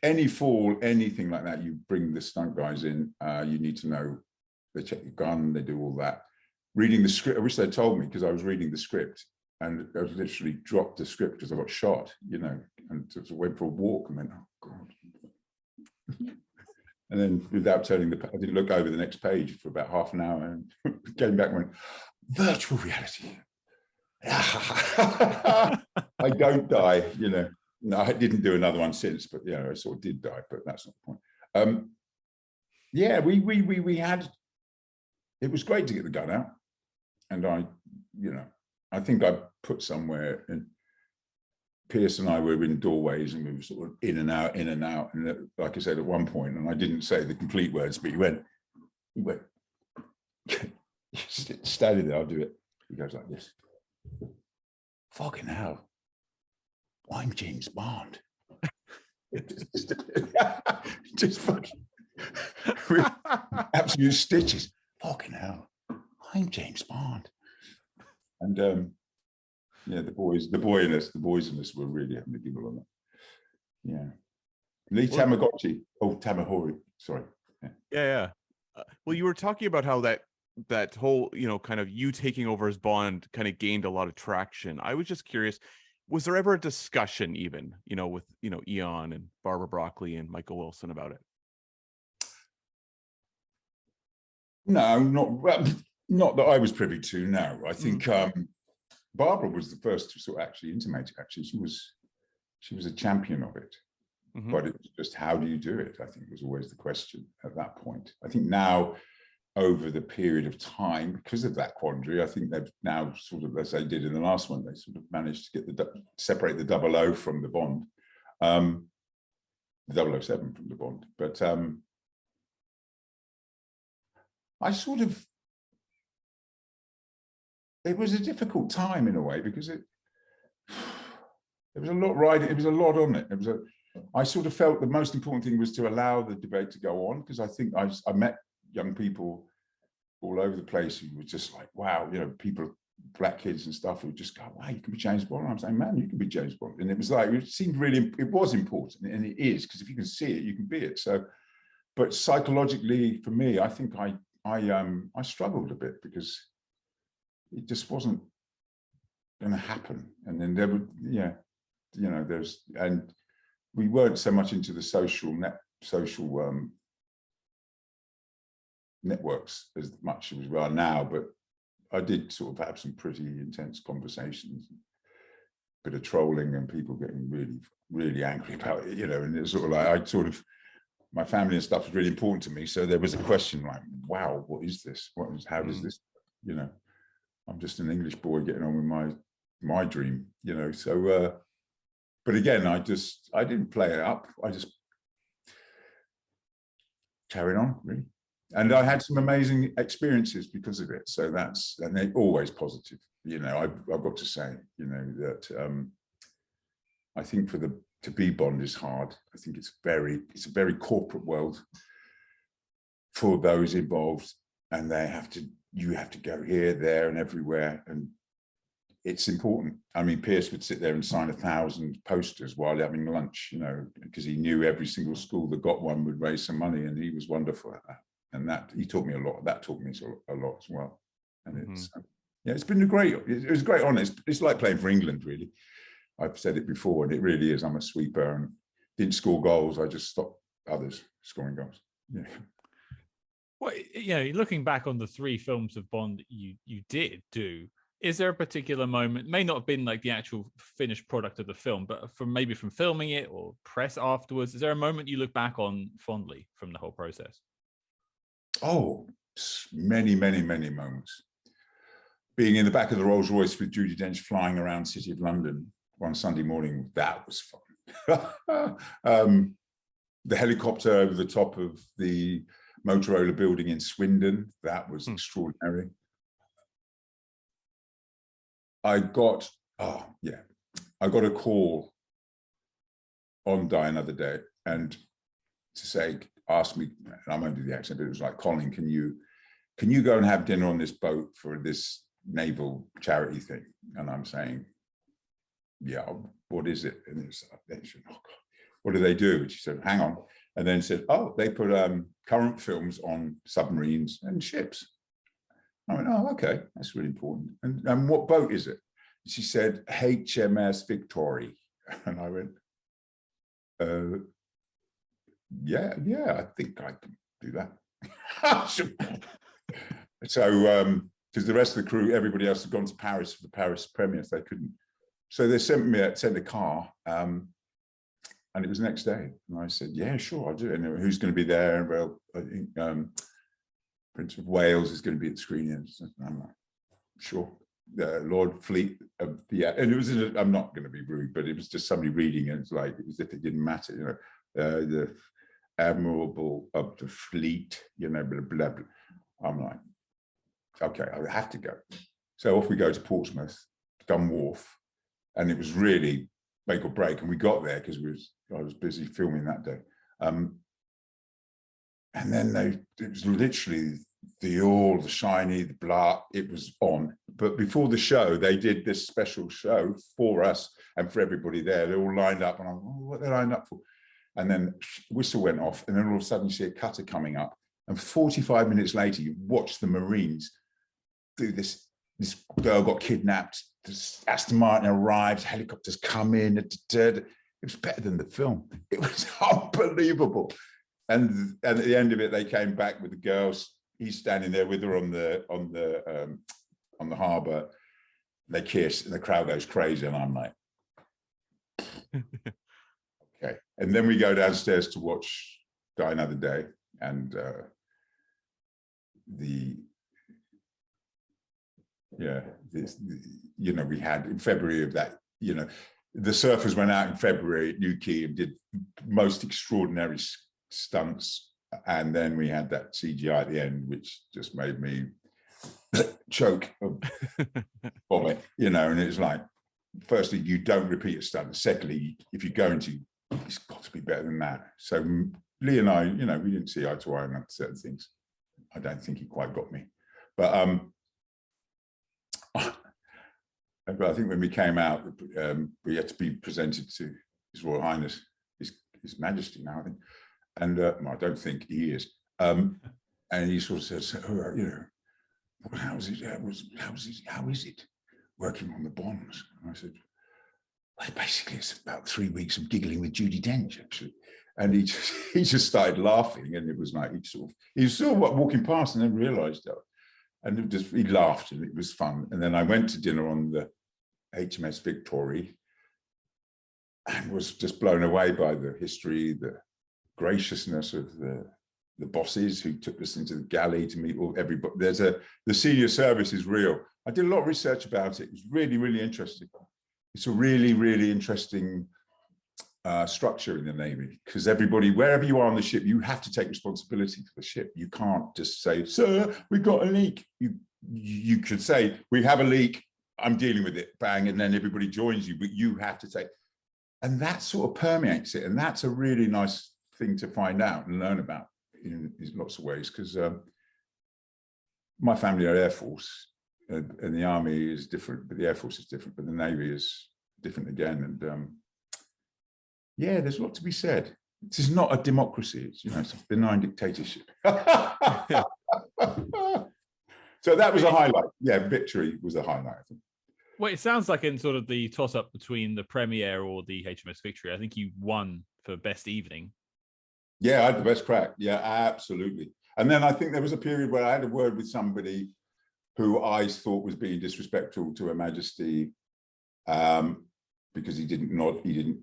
any fall, anything like that, you bring the stunt guys in. You need to know, they check your gun, they do all that. Reading the script, I wish they'd told me, because I was reading the script and I was literally dropped the script because I got shot, and just went for a walk and went, oh God. And then without turning I didn't look over the next page for about half an hour, and came back and went, virtual reality. I don't die, No, I didn't do another one since, but I sort of did die, but that's not the point. Yeah, we had, it was great to get the gun out. And I think I put somewhere, and Pierce and I were in doorways, and we were sort of in and out. And like I said, at one point, and I didn't say the complete words, but he went, standing there, I'll do it. He goes like this. Fucking hell. I'm James Bond. Just fucking with absolute stitches. Fucking hell. I'm James Bond. And yeah, the boys in us were really having a giggle on that. Yeah. Lee Tamagotchi. Oh, Tamahori. Sorry. Yeah. Well, you were talking about how that whole, kind of you taking over as Bond kind of gained a lot of traction. I was just curious, was there ever a discussion even, with, Eon and Barbara Broccoli and Michael Wilson about it? No, not that I was privy to, no. I think Barbara was the first to sort of actually intimate it. Actually, she was a champion of it. Mm-hmm. But it was just, how do you do it? I think was always the question at that point. I think now, over the period of time, because of that quandary, I think they've now sort of, as they did in the last one, they sort of managed to get separate the 00 from the Bond, the 007 from the Bond. But I sort of, it was a difficult time in a way, because there was a lot riding, it was a lot on it. I sort of felt the most important thing was to allow the debate to go on, because I think I met young people all over the place who were just like, wow, people, black kids and stuff, who just go, wow, you can be James Bond. And I'm saying, man, you can be James Bond. And it was like, it seemed really, it was important, and it is, because if you can see it, you can be it. So, but psychologically, for me, I think I struggled a bit, because it just wasn't going to happen. And then there would, and we weren't so much into the social networks as much as we are now, but I did sort of have some pretty intense conversations, a bit of trolling, and people getting really, really angry about it, and it's sort of like, my family and stuff was really important to me. So there was a question like, wow, what is this? How does this, I'm just an English boy getting on with my dream, so, but again, I didn't play it up. I just carried on, really. And I had some amazing experiences because of it. So and they're always positive. I've got to say, that I think to be Bond is hard. I think it's a very corporate world for those involved, and you have to go here, there, and everywhere, and it's important. I mean, Pierce would sit there and sign 1,000 posters while having lunch, you know, because he knew every single school that got one would raise some money, and he was wonderful at that. And that he taught me a lot. That taught me a lot as well. And it's it's been it was a great honor. It's like playing for England, really. I've said it before, and it really is. I'm a sweeper and didn't score goals. I just stopped others scoring goals. Yeah. Well, you know, looking back on the 3 films of Bond you did do, is there a particular moment, may not have been like the actual finished product of the film, but maybe from filming it or press afterwards, is there a moment you look back on fondly from the whole process? Oh, many, many, many moments. Being in the back of the Rolls Royce with Judi Dench flying around the City of London one Sunday morning, that was fun. The helicopter over the top of the Motorola building in Swindon, that was extraordinary. I got a call on Die Another Day, and to say, ask me, and I won't do the accent, but it was like, Colin, can you go and have dinner on this boat for this naval charity thing? And I'm saying, yeah, what is it? And it's like, oh God, what do they do? And she said, hang on. And then said, oh, they put current films on submarines and ships. I went, oh, okay, that's really important. And what boat is it? She said, HMS Victory. And I went, yeah, I think I can do that. So, because the rest of the crew, everybody else had gone to Paris for the Paris premiere, so they couldn't. So they sent a car, and it was the next day. And I said, yeah, sure, I'll do it. And who's going to be there? Well, I think Prince of Wales is going to be at the screening. And I'm like, sure. Lord Fleet of the, and it was, I'm not going to be rude, but it was just somebody reading, and it's like, as if it didn't matter, you know, the Admiral of the Fleet, you know, blah, blah, blah. I'm like, okay, I have to go. So off we go to Portsmouth, Gun Wharf, and it was really make or break. And we got there because I was busy filming that day. And then it was literally the shiny, the blah, it was on. But before the show, they did this special show for us and for everybody there. They all lined up, and I'm like, oh, what they're lined up for? And then whistle went off, and then all of a sudden you see a cutter coming up. And 45 minutes later, you watch the Marines do this. This girl got kidnapped. This Aston Martin arrives, helicopters come in. It was better than the film. It was unbelievable. And at the end of it, they came back with the girls. He's standing there with her on the harbour. They kiss, and the crowd goes crazy. And I'm like, okay. And then we go downstairs to watch Die Another Day, and we had in February of that, you know, the surfers went out in February at Newquay and did most extraordinary stunts, and then we had that CGI at the end, which just made me choke vomit, you know. And it's like, firstly, you don't repeat a stunt. Secondly, if you're going to, it's got to be better than that. So Lee and I, you know, we didn't see eye to eye on certain things. I don't think he quite got me, but I think when we came out, we had to be presented to His Royal Highness, His Majesty now, I think. And I don't think he is. And he sort of says, oh, you know, how is it working on the Bonds? And I said, well, basically, it's about 3 weeks of giggling with Judi Dench, actually. And he just started laughing, and it was like he was sort of walking past and then realised that. And he laughed, and it was fun. And then I went to dinner on the HMS Victory and was just blown away by the history, the graciousness of the bosses who took us into the galley to meet everybody. The senior service is real. I did a lot of research about it. It was really, really interesting. It's a really, really interesting structure in the Navy, because everybody, wherever you are on the ship, you have to take responsibility for the ship. You can't just say, sir, we've got a leak. You could say, we have a leak, I'm dealing with it, bang, and then everybody joins you, but you have to take. And that sort of permeates it. And that's a really nice thing to find out and learn about in lots of ways, because my family are Air Force, and the Army is different, but the Air Force is different, but the Navy is different again. And yeah, there's a lot to be said. This is not a democracy. It's, it's a benign dictatorship. So that was a highlight. Yeah, victory was a highlight, I think. Well, it sounds like in sort of the toss-up between the premiere or the HMS Victory, I think you won for best evening. Yeah, I had the best crack. Yeah, absolutely. And then I think there was a period where I had a word with somebody who I thought was being disrespectful to Her Majesty, because he didn't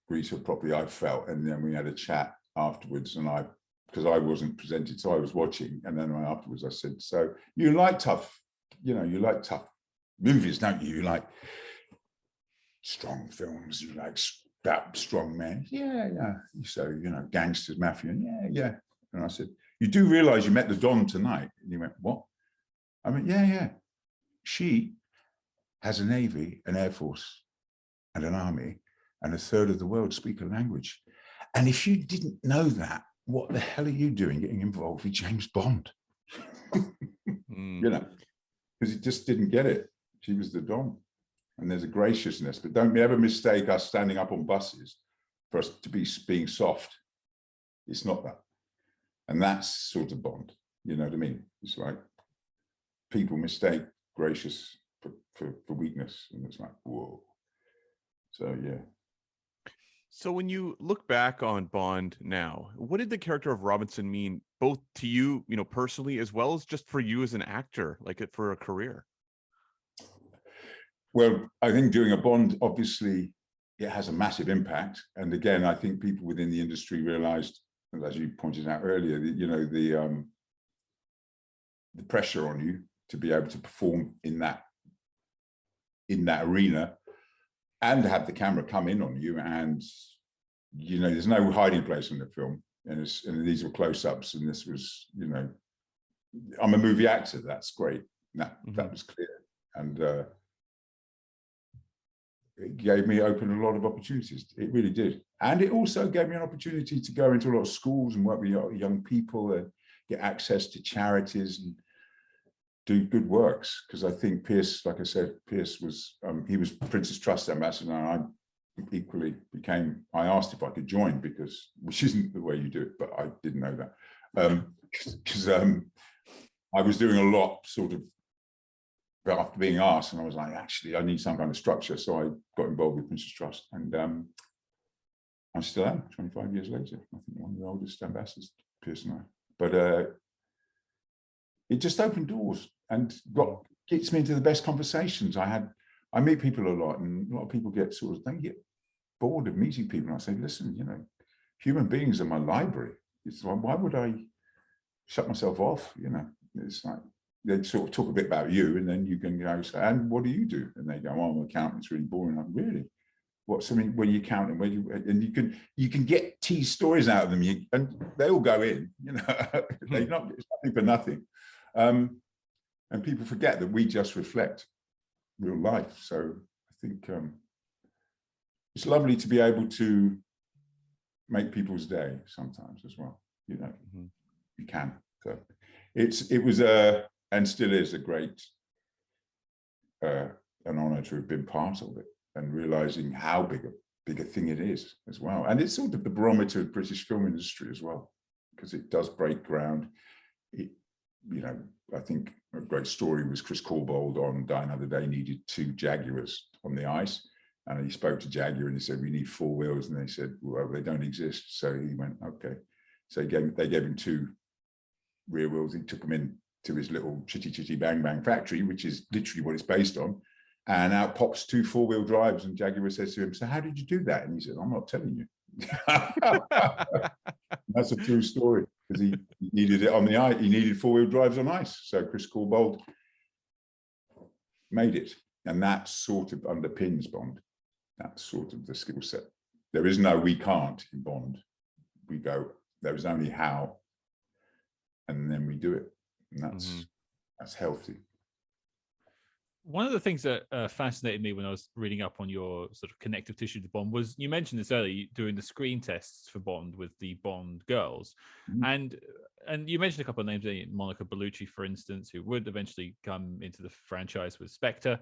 greet her properly, I felt. And then we had a chat afterwards, and because I wasn't presented, so I was watching. And then afterwards I said, so you like tough, you like tough movies, don't you? You like strong films, you like about strong men. Yeah. So, gangsters, mafia. Yeah. And I said, you do realize you met the Don tonight? And he went, what? I went, yeah. She has a Navy, an Air Force, and an Army, and a third of the world speak a language. And if you didn't know that, what the hell are you doing getting involved with James Bond? Because he just didn't get it. She was the Don. And there's a graciousness, but don't ever mistake us standing up on buses for us to be being soft. It's not that. And that's sort of Bond, you know what I mean? It's like people mistake gracious for weakness, and it's like, whoa. So, yeah. So when you look back on Bond now, what did the character of Robinson mean, both to you, personally, as well as just for you as an actor, like for a career? Well, I think doing a Bond, obviously, it has a massive impact. And again, I think people within the industry realized, as you pointed out earlier, the pressure on you to be able to perform in that arena, and have the camera come in on you. And, there's no hiding place in the film. And these were close-ups, and this was, I'm a movie actor. That's great. That was clear. And it opened a lot of opportunities. It really did. And it also gave me an opportunity to go into a lot of schools and work with young people and get access to charities and do good works. Because I think Pierce, like I said, Pierce was, he was Princess Trust ambassador, and I equally I asked if I could join, which isn't the way you do it, but I didn't know that. Because I was doing a lot sort of after being asked, and I was like, actually, I need some kind of structure. So I got involved with Princess Trust, and I still am 25 years later. I think one of the oldest ambassadors, Pierce and I. But it just opened doors and gets me into the best conversations. I meet people a lot, and a lot of people don't get bored of meeting people. And I say, listen, human beings are my library. It's like, why would I shut myself off? It's like, they sort of talk a bit about you, and then you can go, and what do you do? And they go, oh, I'm an accountant. It's really boring. I'm really, what's something, where you counting? And you can get tease stories out of them, and they all go in, it's nothing for nothing. And people forget that we just reflect real life. So I think it's lovely to be able to make people's day sometimes as well. You can. So it was and still is a great, an honor to have been part of it, and realizing how big a thing it is as well. And it's sort of the barometer of the British film industry as well, because it does break ground. I think a great story was Chris Corbould on Die Another Day needed 2 Jaguars on the ice. And he spoke to Jaguar and he said, we need 4 wheels. And they said, well, they don't exist. So he went, okay. So they gave him 2 rear wheels. He took them in to his little chitty chitty bang bang factory, which is literally what it's based on. And out pops 2 4-wheel drives. And Jaguar says to him, so how did you do that? And he said, I'm not telling you. That's a true story, because he needed it on the ice. He needed 4-wheel drives on ice. So Chris Corbould made it. And that sort of underpins Bond. That's sort of the skill set. There is no we can't in Bond. We go, there is only how. And then we do it. And that's healthy. One of the things that fascinated me when I was reading up on your sort of connective tissue to Bond was you mentioned this earlier, doing the screen tests for Bond with the Bond girls, and you mentioned a couple of names, Monica Bellucci, for instance, who would eventually come into the franchise with Spectre.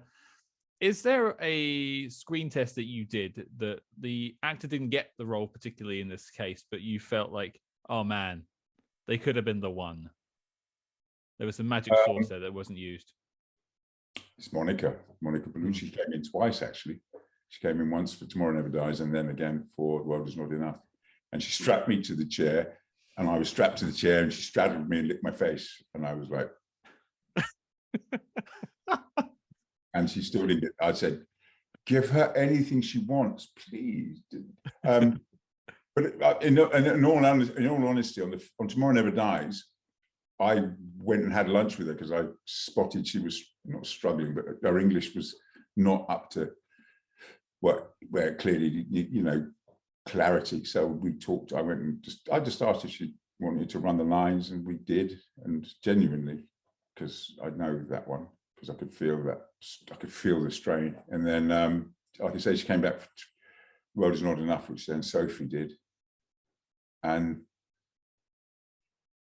Is there a screen test that you did that the actor didn't get the role particularly in this case, but you felt like, oh man, they could have been the one? There was some magic sauce there that wasn't used. It's Monica Bellucci. Came in twice, actually. She came in once for Tomorrow Never Dies, and then again for The World Is Not Enough. And she strapped me to the chair, and I was strapped to the chair, and she straddled me and licked my face, and I was like, and she still didn't. I said, "Give her anything she wants, please." But in all honesty, on Tomorrow Never Dies, I went and had lunch with her because I spotted she was not struggling, but her English was not up to where clearly, clarity. So we talked. I went and I just asked if she wanted to run the lines, and we did, and genuinely, because I know that one, because I could feel the strain. And then, like I say, she came back for The World Is Not Enough, which then Sophie did, and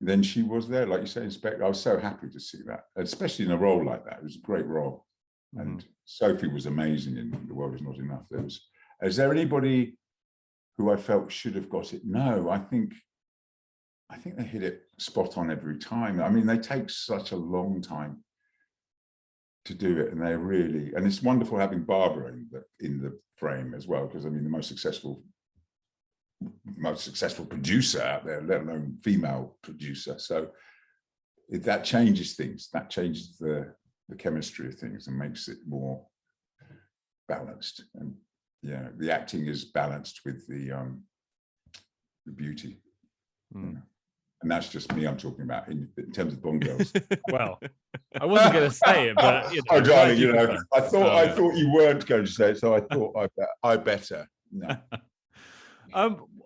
then she was there, like you say, Inspector. I was so happy to see that, especially in a role like that. It was a great role. And Sophie was amazing in The World Is Not Enough. Is there anybody who I felt should have got it? No, I think they hit it spot on every time. I mean, they take such a long time to do it, and and it's wonderful having Barbara in the frame as well, because I mean, the most successful producer out there, let alone female producer. So that changes things. That changes the chemistry of things and makes it more balanced. And yeah, the acting is balanced with the beauty. And that's just me I'm talking about in terms of Bond girls. Well, I wasn't going to say it, but oh, darling, I thought you weren't going to say it, so I thought I better. No.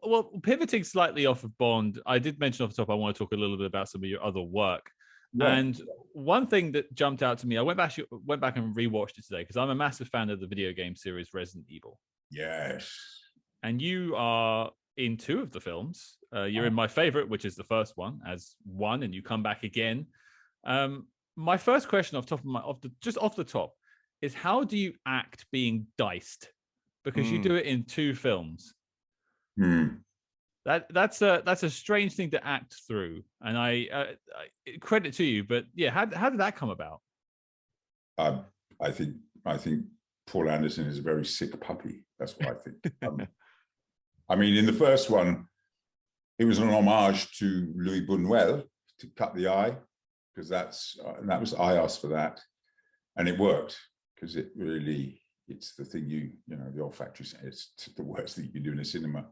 Well, pivoting slightly off of Bond, I did mention off the top I want to talk a little bit about some of your other work. Yeah. And one thing that jumped out to me, I went back and rewatched it today because I'm a massive fan of the video game series Resident Evil. Yes. And you are in 2 of the films. You're in my favorite, which is the first one, as one, and you come back again. My first question off the top is, how do you act being diced? Because you do it in 2 films. That's a strange thing to act through, and I credit to you. But yeah, how did that come about? I think Paul Anderson is a very sick puppy. That's what I think. I mean, in the first one, it was an homage to Louis Buñuel to cut the eye, because I asked for that, and it worked because it's the thing the olfactory, it's the worst thing you can do in a cinema.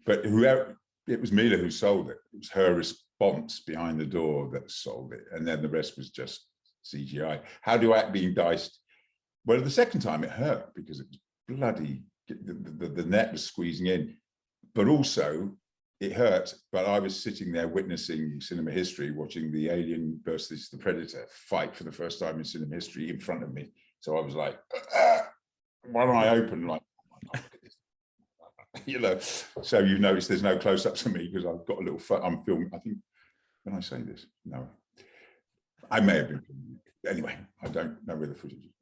But it was Mila who sold it. It was her response behind the door that sold it. And then the rest was just CGI. How do I act being diced? Well, the second time it hurt because it was bloody, the net was squeezing in. But also it hurt, but I was sitting there witnessing cinema history, watching the Alien versus the Predator fight for the first time in cinema history in front of me. So I was like, one eye open, like, oh my God, look at this. So you've noticed there's no close-ups of me because I've got a little, I'm filming, I think, when I say this, no, I may have been filming. Anyway, I don't know where the footage is.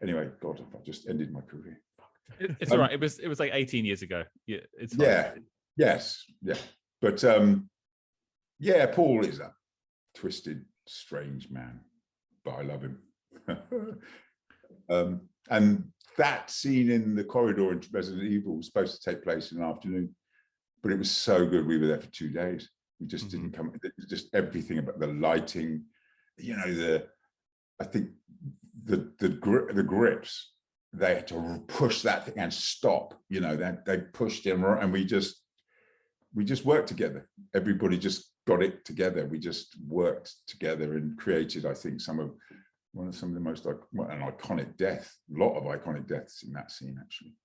Anyway, God, I've just ended my career. It's all right. It was like 18 years ago. Yeah, it's fine. Yeah, yes, yeah. But yeah, Paul is a twisted, strange man, but I love him. And that scene in the corridor in Resident Evil was supposed to take place in the afternoon, but it was so good. We were there for 2 days. We just didn't come. It was just everything about the lighting, I think the grips. They had to push that thing and stop. They pushed it, and we just worked together. Everybody just got it together. We just worked together and created, I think, some of the most an iconic death. A lot of iconic deaths in that scene, actually.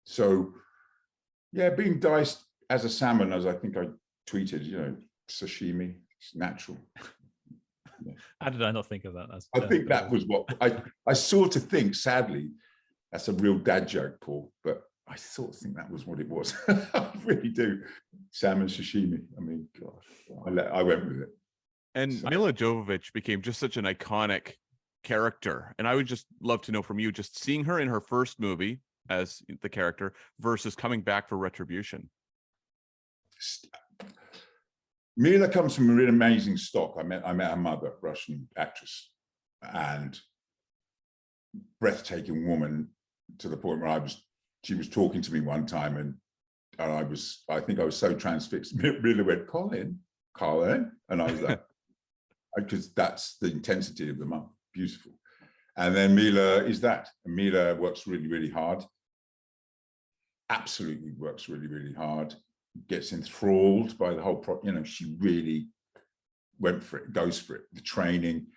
So, yeah, being diced as a salmon, as I think I tweeted, sashimi, it's natural. How did I not think of that? I think that was what I sort of think, sadly, that's a real dad joke, Paul, but I sort of think that was what it was. I really do. Salmon sashimi. I mean, gosh, I went with it. And Mila Jovovich became just such an iconic character. And I would just love to know from you, just seeing her in her first movie as the character versus coming back for Retribution. Mila comes from a really amazing stock. I met her mother, Russian actress, and breathtaking woman to the point where she was talking to me one time, and I think I was so transfixed. Mila went, Colin, and I was like, because that's the intensity of the mum. Beautiful. And then Mila is that. And Mila works really, really hard. Absolutely works really, really hard. Gets enthralled by the whole she really went for it, goes for it. The training,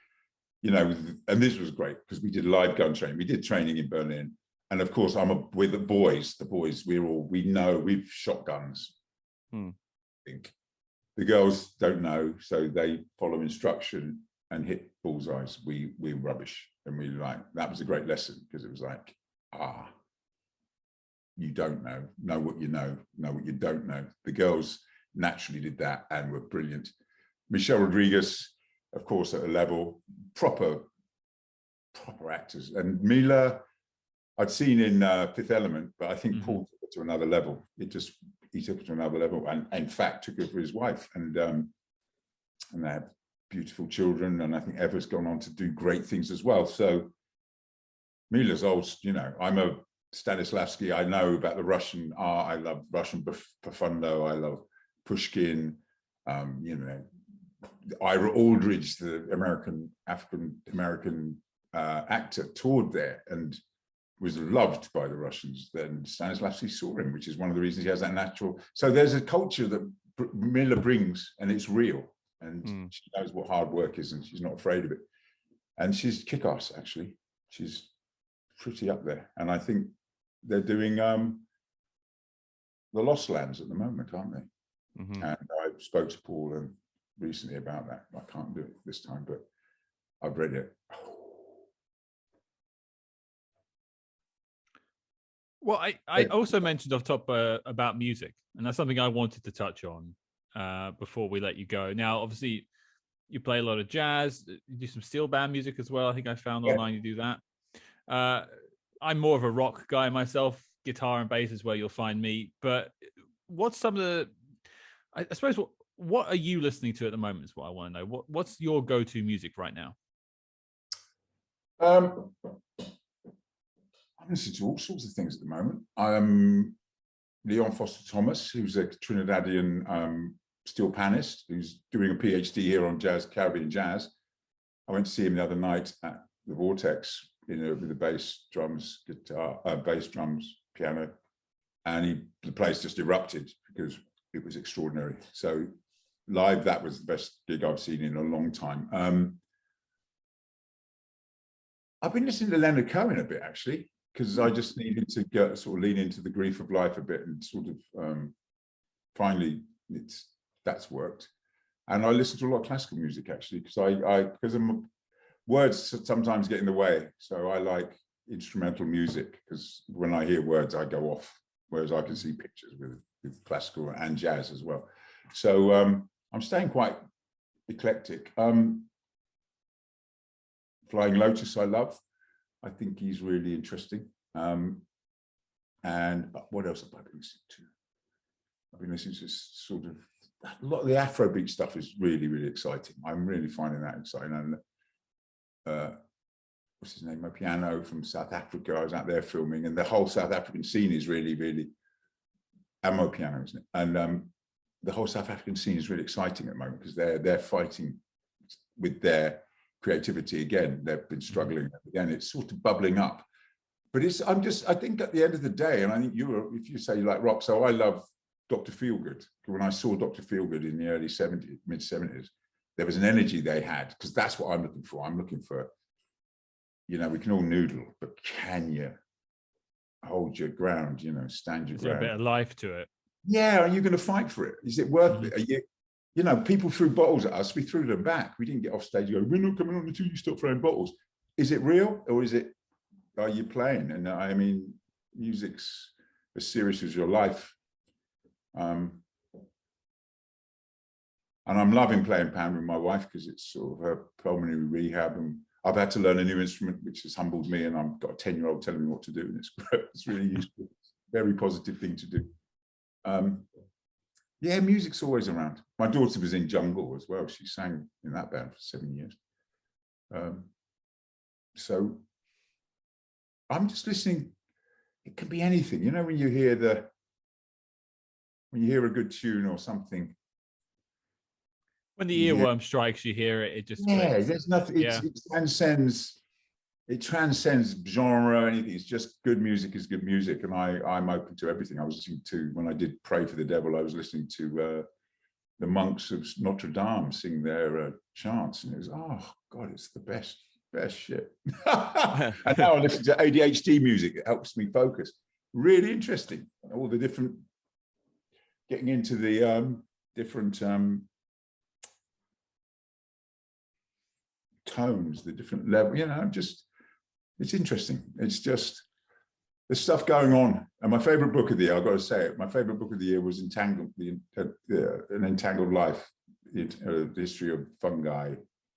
and this was great because we did live gun training. We did training in Berlin. And of course, with the boys, we know we've shot guns. I think the girls don't know, so they follow instruction and hit bullseyes. We're rubbish. And that was a great lesson because it was like, you don't know what you know what you don't know. The girls naturally did that and were brilliant. Michelle Rodriguez, of course, at a level, proper actors. And Mila, I'd seen in Fifth Element, but I think Paul took it to another level. He took it to another level, and in fact took it for his wife, and they had beautiful children. And I think Eva's gone on to do great things as well. So Mila's old, I'm a Stanislavski. I know about the Russian art. I love Russian profundo. I love Pushkin. Ira Aldridge, the African-American actor, toured there and was loved by the Russians. Then Stanislavski saw him, which is one of the reasons he has that natural. So there's a culture that Mila brings, and it's real. And she knows what hard work is, and she's not afraid of it. And she's kick-ass, actually. She's pretty up there. And I think they're doing the Lost Lands at the moment, aren't they? And I spoke to Paul recently about that. I can't do it this time, but I've read it. Well, I also mentioned off top about music, and that's something I wanted to touch on before we let you go. Now, obviously, you play a lot of jazz, you do some steel band music as well. I think I found online you do that. I'm more of a rock guy myself. Guitar and bass is where you'll find me. But what's some of the, I suppose, what are you listening to at the moment is what I want to know. What's your go-to music right now? I'm listening to all sorts of things at the moment. I'm Leon Foster Thomas, who's a Trinidadian steel panist, who's doing a PhD here on Caribbean jazz. I went to see him the other night at the Vortex, with the bass drums, piano, and the place just erupted because it was extraordinary. So live, that was the best gig I've seen in a long time. I've been listening to Leonard Cohen a bit, actually, because I just needed to sort of lean into the grief of life a bit, and sort of finally that's worked. And I listen to a lot of classical music, actually, because words sometimes get in the way. So I like instrumental music because when I hear words, I go off, whereas I can see pictures with classical and jazz as well. So I'm staying quite eclectic. Flying Lotus, I love. I think he's really interesting. And what else have I been listening to? I've been listening to sort of a lot of the Afrobeat stuff is really, really exciting. I'm really finding that exciting. And what's his name? My piano from South Africa. I was out there filming, and the whole South African scene is really, really. And my piano, isn't it? And the whole South African scene is really exciting at the moment because they're fighting with their creativity again. They've been struggling again. It's sort of bubbling up. But I think at the end of the day, and I think if you say you like rock, so I love Dr. Feelgood. When I saw Dr. Feelgood in the early 70s, mid 70s, there was an energy they had, because that's what I'm looking for. I'm looking for, we can all noodle, but can you hold your ground, stand your ground? There's a bit of life to it. Yeah, are you going to fight for it? Is it worth it? you know, people threw bottles at us. We threw them back. We didn't get off stage and go, we're not coming on until you stop throwing bottles. Is it real, or are you playing? And I mean, music's as serious as your life. And I'm loving playing piano with my wife because it's sort of her pulmonary rehab, and I've had to learn a new instrument, which has humbled me, and I've got a 10-year-old telling me what to do, and it's great. It's really useful. Very positive thing to do. Yeah, music's always around. My daughter was in Jungle as well. She sang in that band for 7 years. So I'm just listening. It can be anything, you know, when you hear a good tune or something. When the earworm strikes, you hear it. It just clicks. There's nothing. It transcends genre. Anything. It's just good music is good music, and I'm open to everything. I was listening to, when I did Pray for the Devil, I was listening to the monks of Notre Dame sing their chants, and it was, oh God, it's the best shit. And now I listen to ADHD music. It helps me focus. Really interesting. All the different, getting into the different tones, the different level, you know, just, it's interesting. It's just, there's stuff going on. And my favorite book of the year, I've got to say it, my favorite book of the year was Entangled, An Entangled Life, the history of fungi,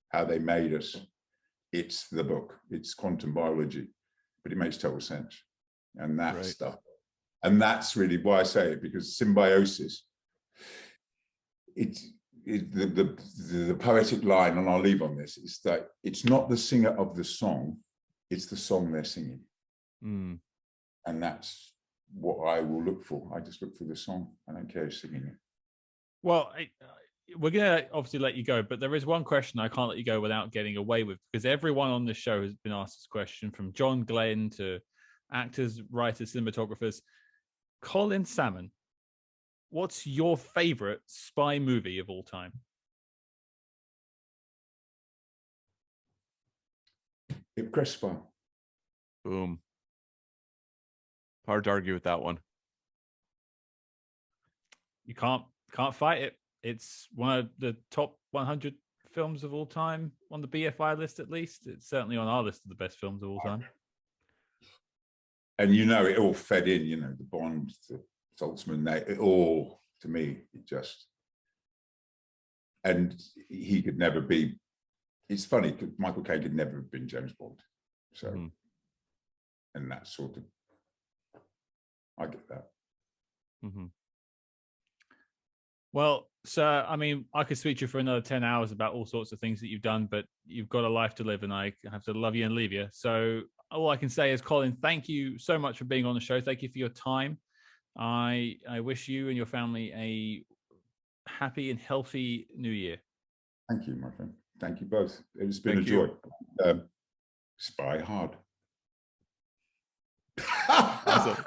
how they made us. It's the book. It's quantum biology, but it makes total sense. And that stuff. And that's really why I say it, because symbiosis, the poetic line, and I'll leave on this, is that it's not the singer of the song, it's the song they're singing. And that's what I will look for. I just look for the song. I don't care who's singing it. Well, we're going to obviously let you go, but there is one question I can't let you go without getting away with, because everyone on this show has been asked this question, from John Glenn to actors, writers, cinematographers. Colin Salmon, what's your favorite spy movie of all time? Ipcress File. Boom. Hard to argue with that one. You can't fight it. It's one of the top 100 films of all time on the BFI list, at least. It's certainly on our list of the best films of all time. And you know, it all fed in, you know, the Bond, the Saltzman, it all, to me, it just, and he could never be, it's funny, because Michael Caine could never have been James Bond. So, and that sort of, I get that. Well, sir, I mean, I could speak to you for another 10 hours about all sorts of things that you've done, but you've got a life to live, and I have to love you and leave you. So all I can say is, Colin, thank you so much for being on the show. Thank you for your time. I wish you and your family a happy and healthy new year. Thank you, my friend. Thank you both. It's been a joy. Spy hard. Awesome.